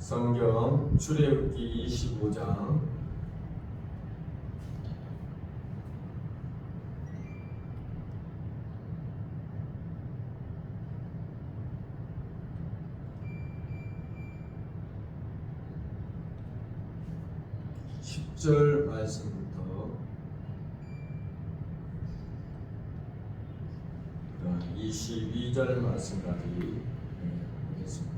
성경 출애굽기 25장 10절 말씀부터 22절 말씀까지 보겠습니다.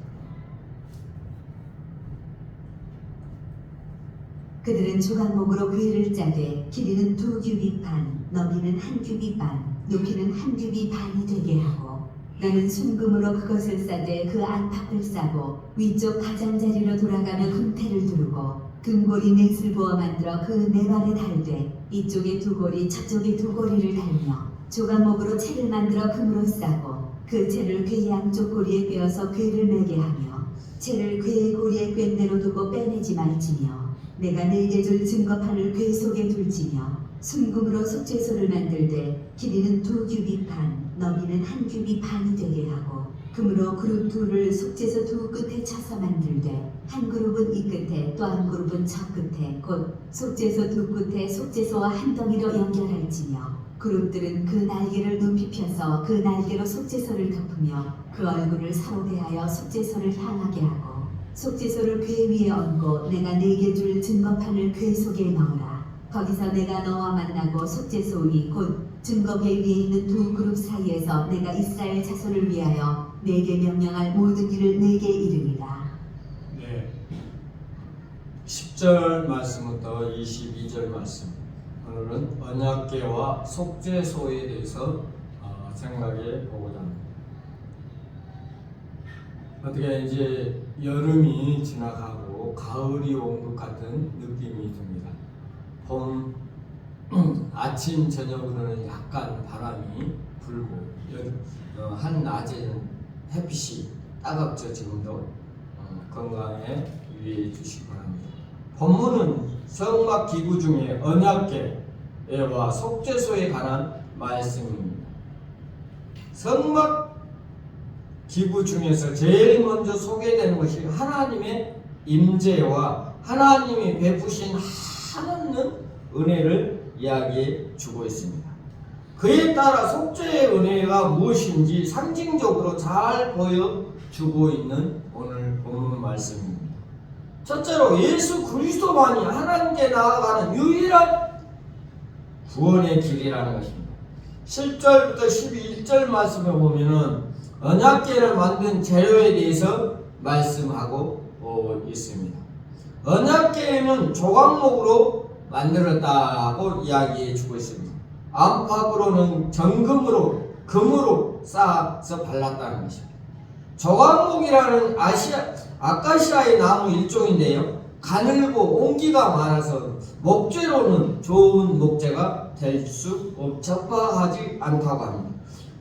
그들은 조각목으로 궤를 짜되 길이는 2규빗 반, 너비는 1규빗 반, 높이는 1규빗 반이 되게 하고 나는 순금으로 그것을 싸되 그 안팎을 싸고 위쪽 가장자리로 돌아가며 금태를 두르고 금고리 넷을 부어 만들어 그 네 발에 달되 이쪽에 2고리 저쪽에 2고리를 달며 조각목으로 채를 만들어 금으로 싸고 그 채를 궤 양쪽 고리에 꿰어서 궤를 매게 하며 채를 궤의 고리에 꿰 대로 두고 빼내지 말지며 내가 4개 줄 증거판을 궤 속에 둘지며 순금으로 속죄소를 만들되 길이는 2규빗 반, 너비는 1규빗 반이 되게 하고 금으로 그룹 2를 속죄소 2 끝에 쳐서 만들되 한 그룹은 이 끝에 또 한 그룹은 저 끝에 곧 속죄소 2 끝에 속죄소와 한 덩이로 연결할지며 그룹들은 그 날개를 높이 펴서 그 날개로 속죄소를 덮으며 그 얼굴을 서로 대하여 속죄소를 향하게 하고 속죄소를 궤 위에 얹고 내가 4개 줄 증거판을 궤 속에 넣으라. 거기서 내가 너와 만나고 속죄소 위 곧 증거궤 위에 있는 2 그룹 사이에서 내가 이스라엘 자손을 위하여 내게 명령할 모든 일을 내게 이르리라. 네, 10절 말씀부터 22절 말씀. 오늘은 언약궤와 속죄소에 대해서 생각해 보고자 합니다. 어떻게 이제 여름이 지나가고 가을이 온 것 같은 느낌이 듭니다. 봄 아침 저녁으로는 약간 바람이 불고 한낮에는 햇빛이 따갑죠. 지금도 건강에 유의해 주시기 바랍니다. 본문은 성막 기구 중에 언약궤와 속죄소에 관한 말씀입니다. 성막 기구 중에서 제일 먼저 소개되는 것이 하나님의 임재와 하나님이 베푸신 한없는 은혜를 이야기해 주고 있습니다. 그에 따라 속죄의 은혜가 무엇인지 상징적으로 잘 보여주고 있는 오늘 본문 말씀입니다. 첫째로 예수 그리스도만이 하나님께 나아가는 유일한 구원의 길이라는 것입니다. 10절부터 11절 말씀을 보면은 언약궤를 만든 재료에 대해서 말씀하고 있습니다. 언약궤는 조각목으로 만들었다고 이야기해 주고 있습니다. 안팎으로는 정금으로 금으로 쌓아서 발랐다는 것입니다. 조각목이라는 아카시아의 나무 일종인데요, 가늘고 온기가 많아서 목재로는 좋은 목재가 될 수 적합하지 않다고 합니다.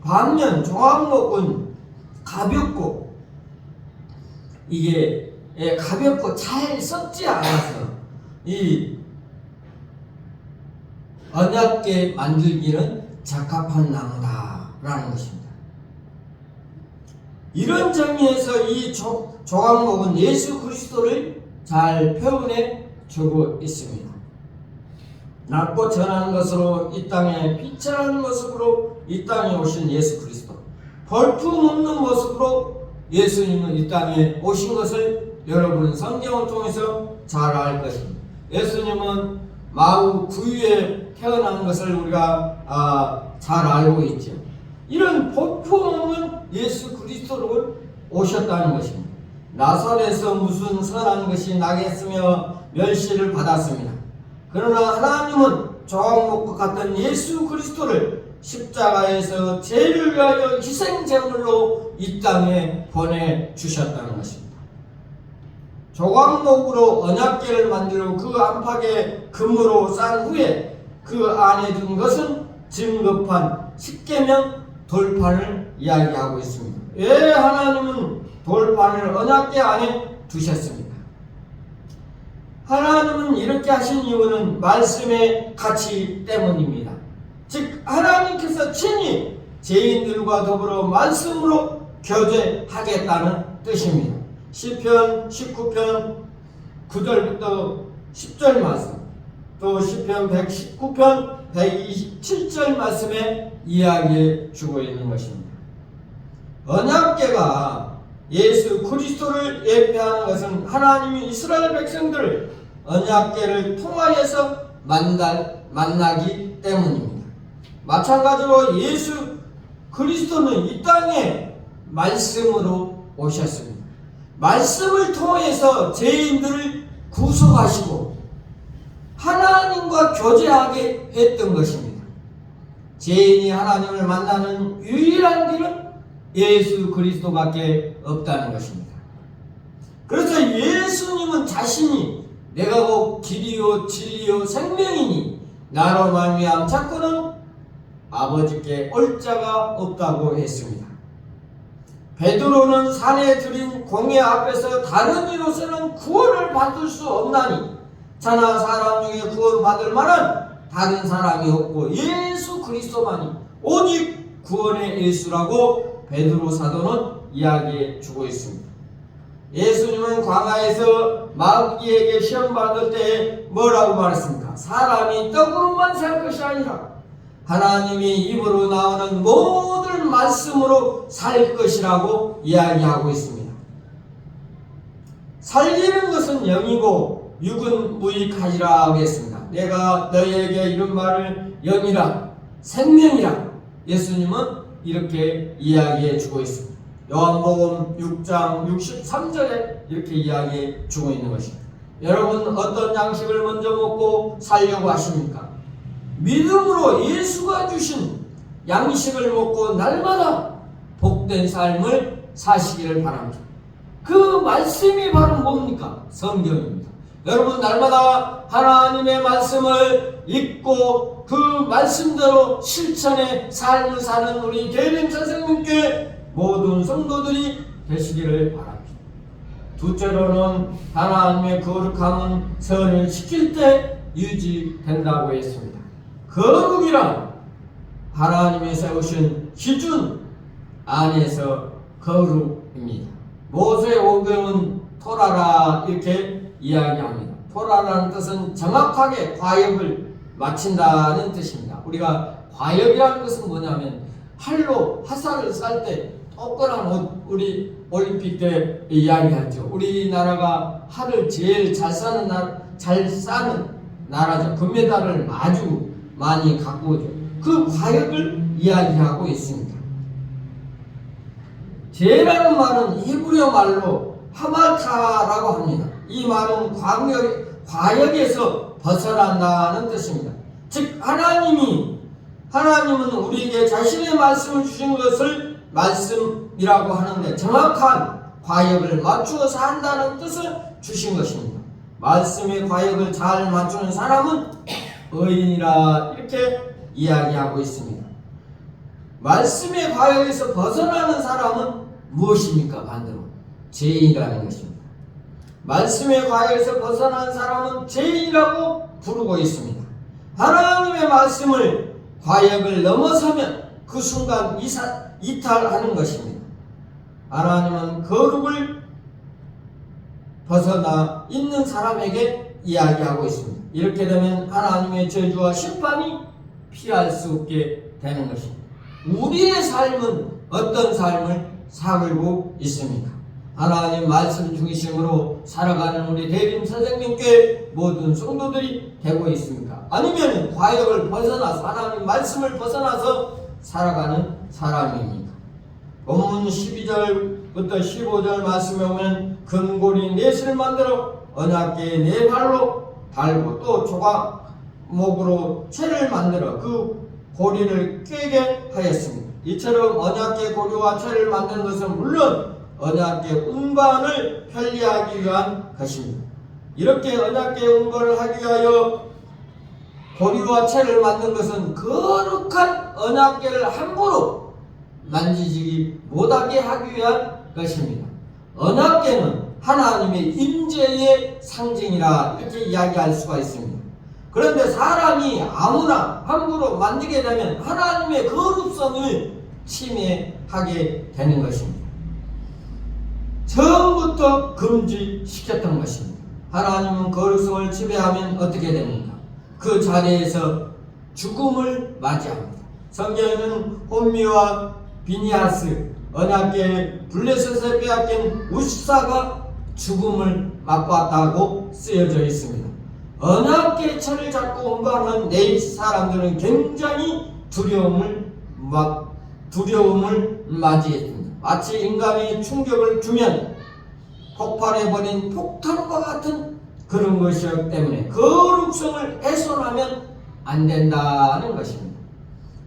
반면 조각목은 가볍고 잘 썩지 않아서 이 언약궤 만들기는 적합한 나무다라는 것입니다. 이런 점에서 이 조각목은 예수 그리스도를 잘 표현해 주고 있습니다. 낮고 전한 것으로 이 땅에 비천한 모습으로 이 땅에 오신 예수 그리스도, 벌품 없는 모습으로 예수님은 이 땅에 오신 것을 여러분은 성경을 통해서 잘 알 것입니다. 예수님은 마우 구유에 태어난 것을 우리가 잘 알고 있죠. 이런 볼품 없는 예수 그리스도로 오셨다는 것입니다. 나사렛에서 무슨 선한 것이 나겠으며 멸시를 받았습니다. 그러나 하나님은 조각목과 같은 예수 그리스도를 십자가에서 죄를 위하여 희생제물로 이 땅에 보내주셨다는 것입니다. 조각목으로 언약궤를 만들고 그 안팎에 금으로 싼 후에 그 안에 둔 것은 증거판, 십계명, 돌판을 이야기하고 있습니다. 왜 하나님은 돌판을 언약궤 안에 두셨습니까? 하나님은 이렇게 하신 이유는 말씀의 가치 때문입니다. 즉 하나님께서 친히 죄인들과 더불어 말씀으로 교제하겠다는 뜻입니다. 시편 19편 9절부터 10절 말씀, 또 시편 119편 127절 말씀에 이야기해 주고 있는 것입니다. 언약궤가 예수 그리스도를 예표하는 것은 하나님이 이스라엘 백성들을 언약궤를 통하여서 만나기 때문입니다. 마찬가지로 예수 그리스도는 이 땅에 말씀으로 오셨습니다. 말씀을 통해서 죄인들을 구속하시고 하나님과 교제하게 했던 것입니다. 죄인이 하나님을 만나는 유일한 길은 예수 그리스도밖에 없다는 것입니다. 그래서 예수님은 자신이 내가 곧 길이요 진리요 생명이니 나로 말미암아 자꾸는 아버지께 올 자가 없다고 했습니다. 베드로는 산에 들인 공회 앞에서 다른 이로서는 구원을 받을 수 없나니 자나 사람 중에 구원받을 만한 다른 사람이 없고 예수 그리스도만이 오직 구원의 예수라고 베드로 사도는 이야기해 주고 있습니다. 예수님은 광야에서 마귀에게 시험 받을 때 뭐라고 말했습니까? 사람이 떡으로만 살 것이 아니라 하나님이 입으로 나오는 모든 말씀으로 살 것이라고 이야기하고 있습니다. 살리는 것은 영이고 육은 무익하리라 하겠습니다. 내가 너희에게 이런 말을 영이라 생명이라 예수님은 이렇게 이야기해 주고 있습니다. 요한복음 6장 63절에 이렇게 이야기해 주고 있는 것입니다. 여러분 어떤 양식을 먼저 먹고 살려고 하십니까? 믿음으로 예수가 주신 양식을 먹고 날마다 복된 삶을 사시기를 바랍니다. 그 말씀이 바로 뭡니까? 성경입니다. 여러분 날마다 하나님의 말씀을 읽고 그 말씀대로 실천의 삶을 사는 우리 대림 선생님께 모든 성도들이 되시기를 바랍니다. 둘째로는 하나님의 거룩함은 선을 지킬 때 유지된다고 했습니다. 거룩이란 하나님이 세우신 기준 안에서 거룩입니다. 모세오경은 토라라 이렇게 이야기합니다. 토라라는 뜻은 정확하게 과역을 마친다는 뜻입니다. 우리가 과역이라는 것은 뭐냐면 활로 화살을 쌀 때 똑같은 옷, 우리 올림픽 때 이야기했죠. 우리나라가 활을 제일 잘 싸는 나라죠. 금메달을 아주 많이 갖고 오죠. 그 과역을 이야기하고 있습니다. 죄라는 말은 히브리어 말로 하마타라고 합니다. 이 말은 과역에서 벗어난다는 뜻입니다. 즉 하나님은 우리에게 자신의 말씀을 주신 것을 말씀이라고 하는데 정확한 과역을 맞추어서 한다는 뜻을 주신 것입니다. 말씀의 과역을 잘 맞추는 사람은 의인이라 이렇게 이야기하고 있습니다. 말씀의 과역에서 벗어나는 사람은 무엇입니까? 반대로 죄인이라는 것입니다. 말씀의 과역에서 벗어난 사람은 죄인이라고 부르고 있습니다. 하나님의 말씀을 과역을 넘어서면 그 순간 이탈하는 것입니다. 하나님은 거룩을 벗어나 있는 사람에게 이야기하고 있습니다. 이렇게 되면 하나님의 저주와 심판이 피할 수 없게 되는 것입니다. 우리의 삶은 어떤 삶을 살고 있습니까? 하나님 말씀 중심으로 살아가는 우리 대림 선생님께 모든 성도들이 되고 있습니까? 아니면 과역을 벗어나서 하나님 말씀을 벗어나서 살아가는 사람입니까? 본문 12절부터 15절 말씀에 오면 금고리 넷을 만들어 언약궤 네 발로 달고 또 조각목으로 채를 만들어 그 고리를 꿰게 하였습니다. 이처럼 언약궤 고리와 채를 만드는 것은 물론 언약궤 운반을 편리하기 위한 것입니다. 이렇게 언약궤 운반을 하기 위하여 고리와 채를 만든 것은 거룩한 언약궤를 함부로 만지지 못하게 하기 위한 것입니다. 언약궤는 하나님의 임재의 상징이라 이렇게 이야기할 수가 있습니다. 그런데 사람이 아무나 함부로 만지게 되면 하나님의 거룩성을 침해하게 되는 것입니다. 처음부터 금지시켰던 것입니다. 하나님은 거룩성을 지배하면 어떻게 됩니까? 그 자리에서 죽음을 맞이합니다. 성경에는 홈리와 비니아스 언약궤 블레셋에 빼앗긴 우십사가 죽음을 맛보았다고 쓰여져 있습니다. 언약궤처를 잡고 운반한 네 사람들은 굉장히 두려움을 맞이했습니다. 마치 인간이 충격을 주면 폭발해버린 폭탄과 같은 그런 것이었기 때문에 거룩성을 훼손하면 안 된다는 것입니다.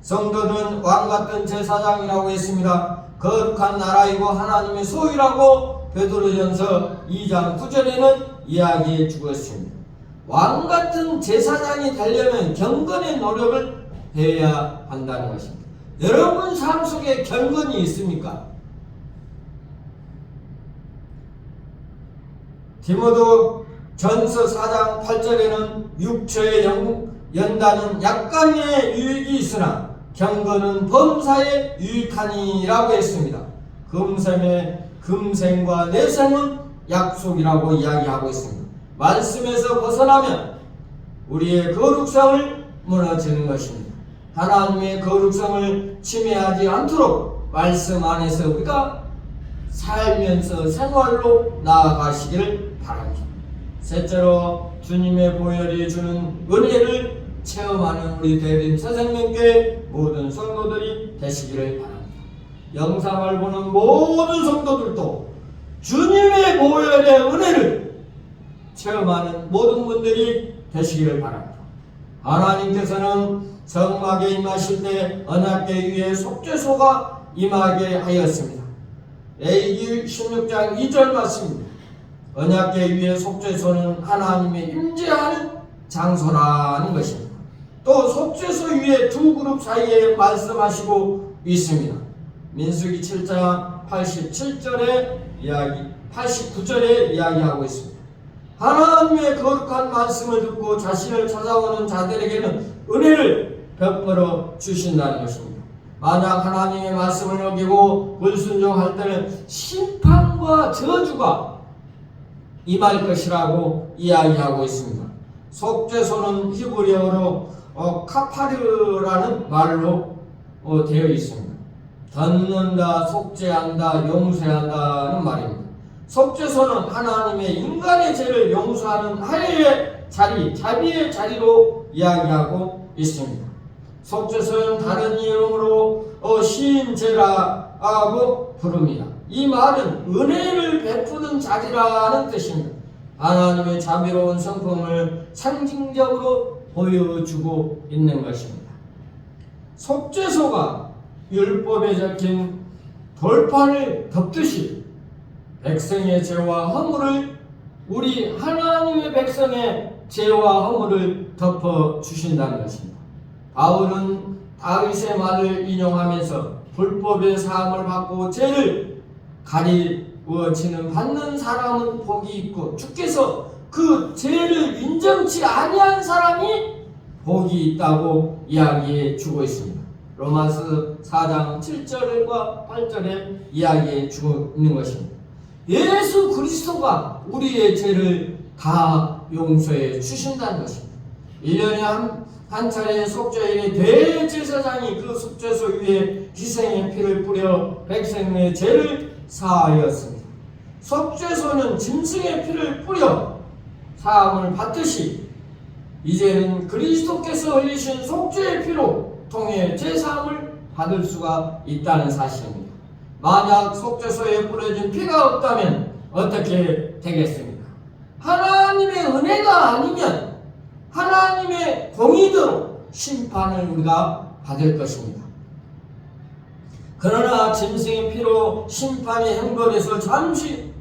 성도들은 왕같은 제사장이라고 했습니다. 거룩한 나라이고 하나님의 소유라고 베드로전서 2장 9절에는 이야기해 주고 있습니다. 왕같은 제사장이 되려면 경건의 노력을 해야 한다는 것입니다. 여러분 삶 속에 경건이 있습니까? 디모데 전서 4장 8절에는 육체의 연단은 약간의 유익이 있으나 경건은 범사에 유익하니라고 했습니다. 금생과 내생은 약속이라고 이야기하고 있습니다. 말씀에서 벗어나면 우리의 거룩성을 무너지는 것입니다. 하나님의 거룩성을 침해하지 않도록 말씀 안에서 우리가 살면서 생활로 나아가시기를 바랍니다. 셋째로 주님의 보혈이 주는 은혜를 체험하는 우리 대림 새생명교회 모든 성도들이 되시기를 바랍니다. 영상을 보는 모든 성도들도 주님의 보혈의 은혜를 체험하는 모든 분들이 되시기를 바랍니다. 하나님께서는 성막에 임하실 때 언약궤 위에 속죄소가 임하게 하였습니다. 레위기 16장 2절 말씀입니다. 언약궤 위에 속죄소는 하나님의 임재하는 장소라는 것입니다. 또 속죄소 위에 두 그룹 사이에 말씀하시고 있습니다. 민수기 7장 89절에 이야기하고 있습니다. 하나님의 거룩한 말씀을 듣고 자신을 찾아오는 자들에게는 은혜를 베풀어 주신다는 것입니다. 만약 하나님의 말씀을 어기고 불순종할 때는 심판과 저주가 임할 것이라고 이야기하고 있습니다. 속죄소는 히브리어로 카파르라는 말로 되어 있습니다. 덮는다, 속죄한다, 용서한다는 말입니다. 속죄소는 하나님의 인간의 죄를 용서하는 하나의 자리, 자비의 자리로 이야기하고 있습니다. 속죄소는 다른 이름으로 시인제라고 부릅니다. 이 말은 은혜를 베푸는 자리라는 뜻입니다. 하나님의 자비로운 성품을 상징적으로 보여주고 있는 것입니다. 속죄소가 율법에 적힌 돌판을 덮듯이 백성의 죄와 허물을 우리 하나님의 백성의 죄와 허물을 덮어주신다는 것입니다. 바울은 다윗의 말을 인용하면서 불법의 사함을 받고 죄를 가리워지는 받는 사람은 복이 있고 주께서 그 죄를 인정치 아니한 사람이 복이 있다고 이야기해 주고 있습니다. 로마서 4장 7절과 8절에 이야기해 주고 있는 것입니다. 예수 그리스도가 우리의 죄를 다 용서해 주신다는 것입니다. 1년에 한 차례 속죄인의 대제사장이 그 속죄소 위에 희생의 피를 뿌려 백성의 죄를 사하였습니다. 속죄소는 짐승의 피를 뿌려 사함을 받듯이 이제는 그리스도께서 흘리신 속죄의 피로 통해 제사함을 받을 수가 있다는 사실입니다. 만약 속죄소에 뿌려진 피가 없다면 어떻게 되겠습니까? 하나님의 은혜가 아니면 하나님의 공의대로 심판을 우리가 받을 것입니다. 그러나 짐승의 피로 심판의 형벌에서 잠시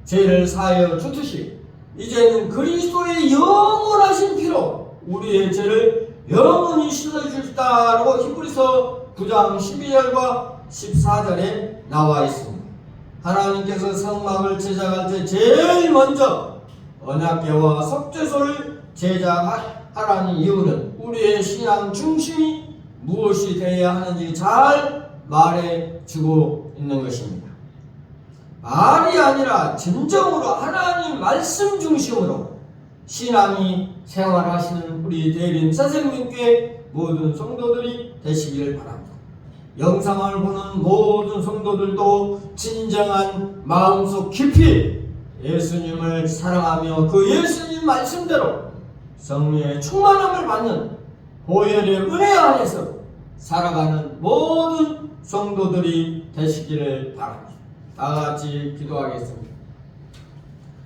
죄를 사하여 주듯이 이제는 그리스도의 영원하신 피로 우리의 죄를 영원히 씻어주시다라고 히브리서 9장 12절과 14절에 나와 있습니다. 하나님께서 성막을 제작할 때 제일 먼저 언약궤와 속죄소를 제작하라는 이유는 우리의 신앙 중심이 무엇이 되어야 하는지 잘 말해주고 있는 것입니다. 알이 아니라 진정으로 하나님 말씀 중심으로 신앙이 생활하시는 우리 대림 선생님께 모든 성도들이 되시기를 바랍니다. 영상을 보는 모든 성도들도 진정한 마음속 깊이 예수님을 사랑하며 그 예수님 말씀대로 성령의 충만함을 받는 보혈의 은혜 안에서 살아가는 모든 성도들이 되시기를 바랍니다. 다같이 기도하겠습니다.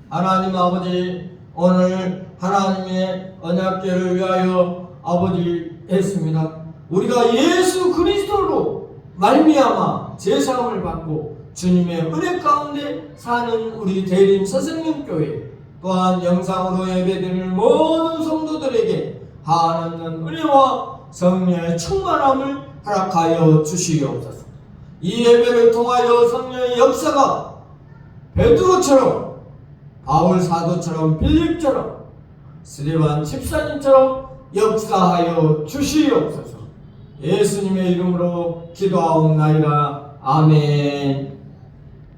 하나님 아버지, 오늘 하나님의 언약궤를 위하여 아버지 했습니다. 우리가 예수 그리스도로 말미암아 제사함을 받고 주님의 은혜 가운데 사는 우리 대림 선생님교회, 또한 영상으로 예배드리는 모든 성도들에게 한없는 은혜와 성령의 충만함을 허락하여 주시옵소서. 이 예배를 통하여 성령의 역사가 베드로처럼, 바울 사도처럼, 빌립처럼, 스데반 집사님처럼 역사하여 주시옵소서. 예수님의 이름으로 기도하옵나이다. 아멘.